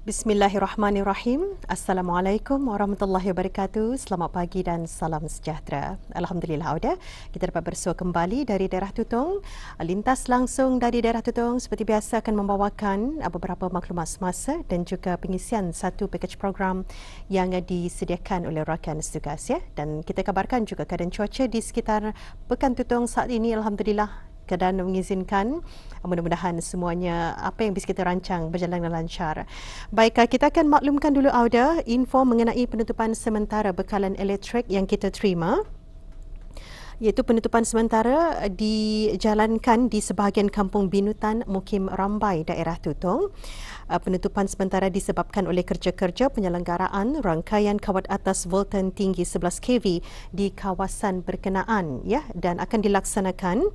Bismillahirrahmanirrahim. Assalamualaikum warahmatullahi wabarakatuh. Selamat pagi dan salam sejahtera. Alhamdulillah, Auda, kita dapat bersua kembali dari daerah Tutong. Lintas langsung dari daerah Tutong seperti biasa akan membawakan beberapa maklumat semasa dan juga pengisian satu pakej program yang disediakan oleh rakan setugas, ya. Dan kita kabarkan juga keadaan cuaca di sekitar Pekan Tutong saat ini. Alhamdulillah, keadaan mengizinkan. Mudah-mudahan semuanya apa yang bisa kita rancang berjalan dengan lancar. Baik, kita akan maklumkan dulu, Auda, info mengenai penutupan sementara bekalan elektrik yang kita terima, iaitu penutupan sementara dijalankan di sebahagian kampung Binutan, Mukim Rambai, daerah Tutong. Penutupan sementara disebabkan oleh kerja-kerja penyelenggaraan rangkaian kawat atas voltan tinggi 11 kV di kawasan berkenaan, ya, dan akan dilaksanakan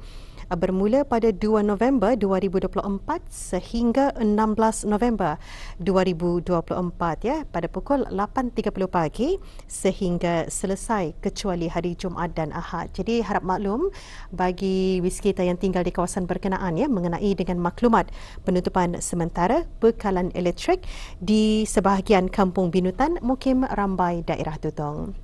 bermula pada 2 November 2024 sehingga 16 November 2024, ya, pada pukul 8.30 pagi sehingga selesai kecuali hari Jumaat dan Ahad. Jadi harap maklum bagi kita yang tinggal di kawasan berkenaan, ya, mengenai dengan maklumat penutupan sementara bekalan elektrik di sebahagian kampung Binutan, Mukim Rambai, daerah Tutong.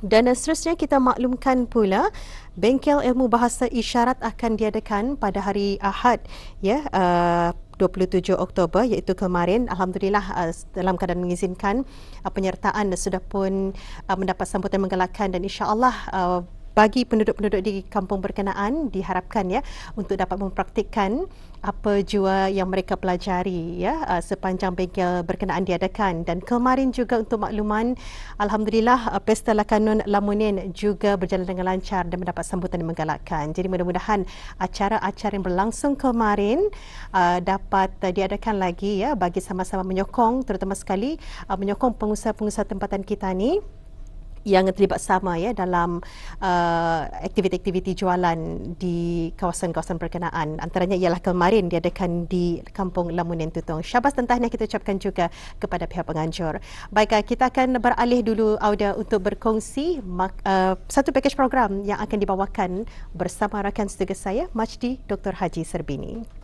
Dan seterusnya kita maklumkan pula Bengkel Ilmu Bahasa Isyarat akan diadakan pada hari Ahad, ya, 27 Oktober, iaitu kemarin. Alhamdulillah, dalam keadaan mengizinkan, penyertaan sudah pun mendapat sambutan menggalakkan, dan insya-Allah bagi penduduk-penduduk di kampung berkenaan diharapkan, ya, untuk dapat mempraktikkan apa jua yang mereka pelajari, ya, sepanjang bengkel berkenaan diadakan. Dan kemarin juga untuk makluman, alhamdulillah, Pesta Lakanun Lamunin juga berjalan dengan lancar dan mendapat sambutan yang menggalakkan. Jadi mudah-mudahan acara-acara yang berlangsung kemarin dapat diadakan lagi, ya, bagi sama-sama menyokong, terutama sekali menyokong pengusaha-pengusaha tempatan kita ni yang terlibat sama, ya, dalam aktiviti-aktiviti jualan di kawasan-kawasan berkenaan. Antaranya ialah kemarin diadakan di Kampung Lamunin Tutong. Syabas dan tahniah kita ucapkan juga kepada pihak penganjur. Baik, kita akan beralih dulu, Auda, untuk berkongsi satu pakej program yang akan dibawakan bersama rakan setugas saya, Majdi Dr. Haji Serbini.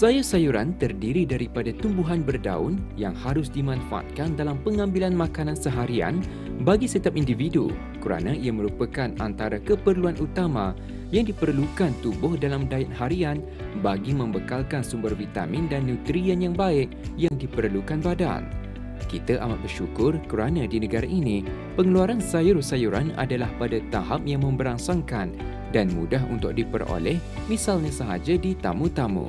Sayur-sayuran terdiri daripada tumbuhan berdaun yang harus dimanfaatkan dalam pengambilan makanan seharian bagi setiap individu kerana ia merupakan antara keperluan utama yang diperlukan tubuh dalam diet harian bagi membekalkan sumber vitamin dan nutrien yang baik yang diperlukan badan. Kita amat bersyukur kerana di negara ini, pengeluaran sayur-sayuran adalah pada tahap yang memberangsangkan dan mudah untuk diperoleh, misalnya sahaja di tamu-tamu.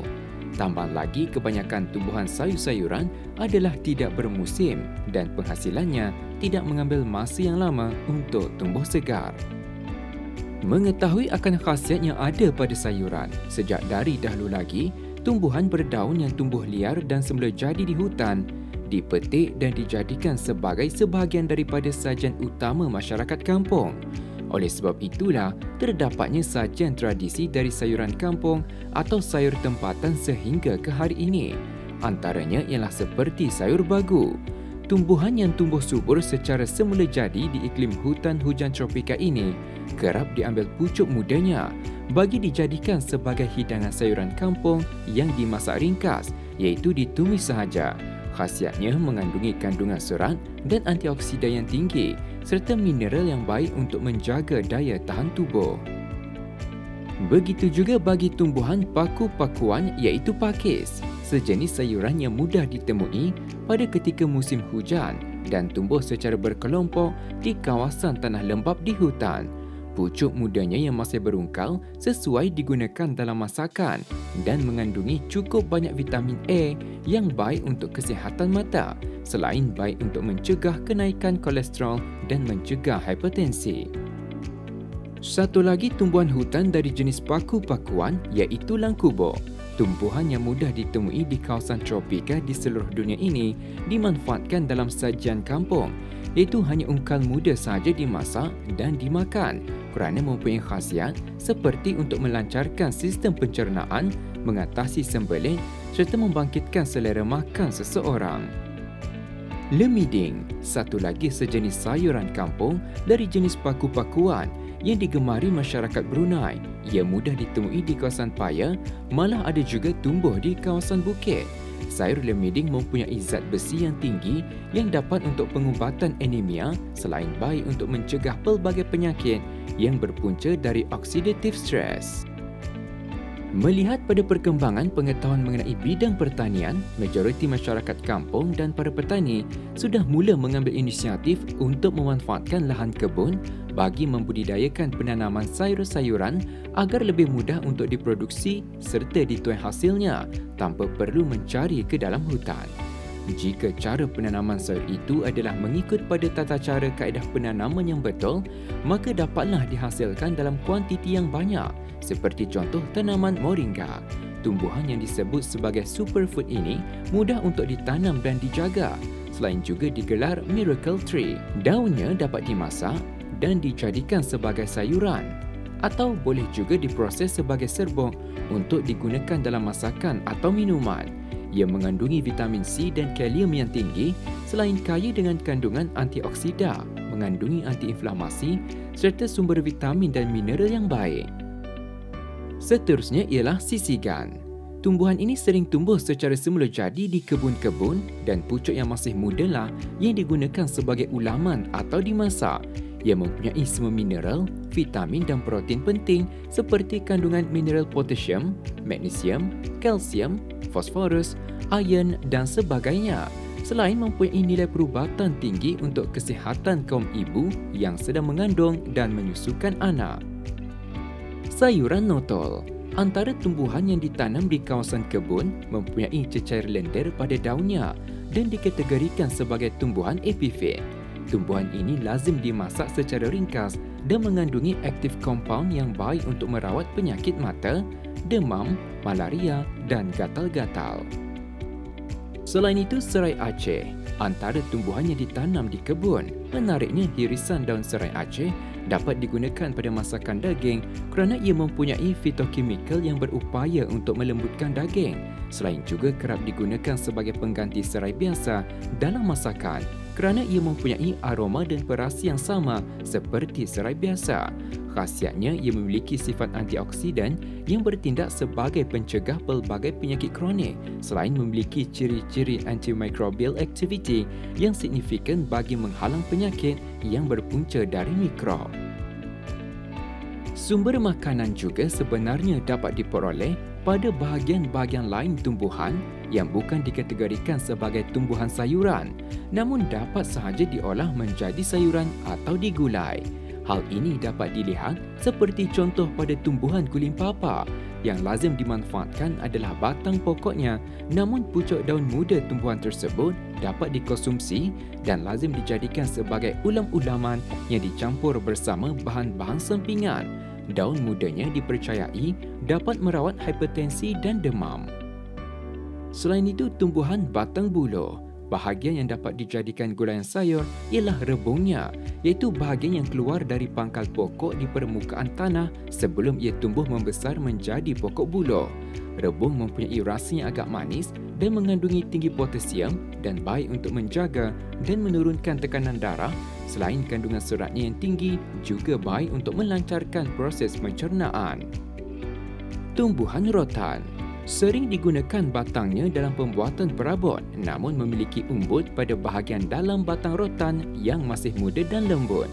Tambah lagi, kebanyakan tumbuhan sayur-sayuran adalah tidak bermusim dan penghasilannya tidak mengambil masa yang lama untuk tumbuh segar. Mengetahui akan khasiat yang ada pada sayuran, sejak dari dahulu lagi, tumbuhan berdaun yang tumbuh liar dan semula jadi di hutan dipetik dan dijadikan sebagai sebahagian daripada sajian utama masyarakat kampung. Oleh sebab itulah, terdapatnya sajian tradisi dari sayuran kampung atau sayur tempatan sehingga ke hari ini. Antaranya ialah seperti sayur bagu. Tumbuhan yang tumbuh subur secara semula jadi di iklim hutan hujan tropika ini kerap diambil pucuk mudanya bagi dijadikan sebagai hidangan sayuran kampung yang dimasak ringkas, iaitu ditumis sahaja. Khasiatnya mengandungi kandungan serat dan antioksidan yang tinggi serta mineral yang baik untuk menjaga daya tahan tubuh. Begitu juga bagi tumbuhan paku-pakuan, iaitu pakis, sejenis sayuran yang mudah ditemui pada ketika musim hujan dan tumbuh secara berkelompok di kawasan tanah lembap di hutan. Pucuk mudanya yang masih berungkal sesuai digunakan dalam masakan dan mengandungi cukup banyak vitamin A yang baik untuk kesihatan mata, selain baik untuk mencegah kenaikan kolesterol dan mencegah hipertensi. Satu lagi tumbuhan hutan dari jenis paku-pakuan, iaitu langkubo. Tumbuhan yang mudah ditemui di kawasan tropika di seluruh dunia ini dimanfaatkan dalam sajian kampung iaitu hanya ungkal muda sahaja dimasak dan dimakan kerana mempunyai khasiat seperti untuk melancarkan sistem pencernaan, mengatasi sembelit serta membangkitkan selera makan seseorang. Lemiding, satu lagi sejenis sayuran kampung dari jenis paku-pakuan yang digemari masyarakat Brunei. Ia mudah ditemui di kawasan paya, malah ada juga tumbuh di kawasan bukit. Sayur lemiding mempunyai zat besi yang tinggi yang dapat untuk pengubatan anemia selain baik untuk mencegah pelbagai penyakit yang berpunca dari oksidatif stres. Melihat pada perkembangan pengetahuan mengenai bidang pertanian, majoriti masyarakat kampung dan para petani sudah mula mengambil inisiatif untuk memanfaatkan lahan kebun bagi membudidayakan penanaman sayur-sayuran agar lebih mudah untuk diproduksi serta dituai hasilnya tanpa perlu mencari ke dalam hutan. Jika cara penanaman sayur itu adalah mengikut pada tata cara kaedah penanaman yang betul, maka dapatlah dihasilkan dalam kuantiti yang banyak, seperti contoh tanaman moringa. Tumbuhan yang disebut sebagai superfood ini mudah untuk ditanam dan dijaga. Selain juga digelar miracle tree. Daunnya dapat dimasak dan dijadikan sebagai sayuran atau boleh juga diproses sebagai serbuk untuk digunakan dalam masakan atau minuman. Ia mengandungi vitamin C dan kalium yang tinggi selain kaya dengan kandungan antioksida, mengandungi antiinflamasi serta sumber vitamin dan mineral yang baik. Seterusnya ialah sisigan. Tumbuhan ini sering tumbuh secara semula jadi di kebun-kebun dan pucuk yang masih muda lah yang digunakan sebagai ulaman atau dimasak. Ia mempunyai semua mineral, vitamin dan protein penting seperti kandungan mineral potasium, magnesium, kalsium, fosforus, iron dan sebagainya. Selain mempunyai nilai perubatan tinggi untuk kesihatan kaum ibu yang sedang mengandung dan menyusukan anak. Sayuran notol, antara tumbuhan yang ditanam di kawasan kebun, mempunyai cecair lendir pada daunnya dan dikategorikan sebagai tumbuhan epifit. Tumbuhan ini lazim dimasak secara ringkas dan mengandungi aktif compound yang baik untuk merawat penyakit mata, demam, malaria dan gatal-gatal. Selain itu, serai Aceh, antara tumbuhan yang ditanam di kebun. Menariknya, hirisan daun serai Aceh dapat digunakan pada masakan daging kerana ia mempunyai fitokimikal yang berupaya untuk melembutkan daging. Selain juga kerap digunakan sebagai pengganti serai biasa dalam masakan kerana ia mempunyai aroma dan perasa yang sama seperti serai biasa. Khasiatnya, ia memiliki sifat antioksidan yang bertindak sebagai pencegah pelbagai penyakit kronik selain memiliki ciri-ciri antimicrobial activity yang signifikan bagi menghalang penyakit yang berpunca dari mikrob. Sumber makanan juga sebenarnya dapat diperoleh pada bahagian-bahagian lain tumbuhan yang bukan dikategorikan sebagai tumbuhan sayuran, namun dapat sahaja diolah menjadi sayuran atau digulai. Hal ini dapat dilihat seperti contoh pada tumbuhan guling papa yang lazim dimanfaatkan adalah batang pokoknya, namun pucuk daun muda tumbuhan tersebut dapat dikonsumsi dan lazim dijadikan sebagai ulam-ulaman yang dicampur bersama bahan-bahan sampingan. Daun mudanya dipercayai dapat merawat hipertensi dan demam. Selain itu, tumbuhan batang buluh. Bahagian yang dapat dijadikan gulaian sayur ialah rebungnya, iaitu bahagian yang keluar dari pangkal pokok di permukaan tanah sebelum ia tumbuh membesar menjadi pokok buluh. Rebung mempunyai rasa yang agak manis dan mengandungi tinggi potasium dan baik untuk menjaga dan menurunkan tekanan darah. Selain kandungan seratnya yang tinggi, juga baik untuk melancarkan proses pencernaan. Tumbuhan rotan sering digunakan batangnya dalam pembuatan perabot, namun memiliki umbut pada bahagian dalam batang rotan yang masih muda dan lembut.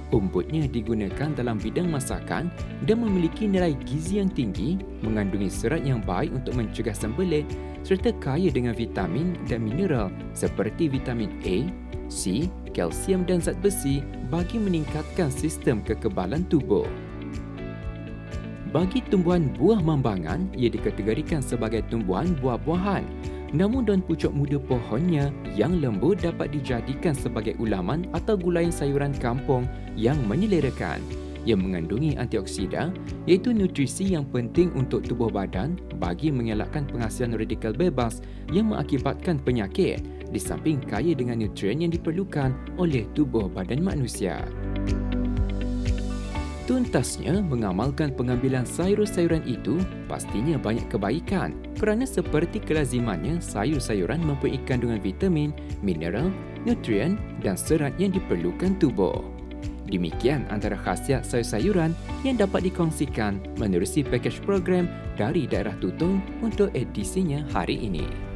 Umbutnya digunakan dalam bidang masakan dan memiliki nilai gizi yang tinggi, mengandungi serat yang baik untuk mencegah sembelit serta kaya dengan vitamin dan mineral seperti vitamin A, C, kalsium dan zat besi bagi meningkatkan sistem kekebalan tubuh. Bagi tumbuhan buah mambangan, ia dikategorikan sebagai tumbuhan buah-buahan. Namun daun pucuk muda pohonnya yang lembut dapat dijadikan sebagai ulaman atau gulaian sayuran kampung yang menyelerakan. Ia mengandungi antioksida, iaitu nutrisi yang penting untuk tubuh badan bagi mengelakkan penghasilan radikal bebas yang mengakibatkan penyakit di samping kaya dengan nutrien yang diperlukan oleh tubuh badan manusia. Tuntasnya, mengamalkan pengambilan sayur-sayuran itu pastinya banyak kebaikan kerana seperti kelazimannya, sayur-sayuran mempunyai kandungan vitamin, mineral, nutrien dan serat yang diperlukan tubuh. Demikian antara khasiat sayur-sayuran yang dapat dikongsikan menerusi pakej program dari Daerah Tutong untuk edisinya hari ini.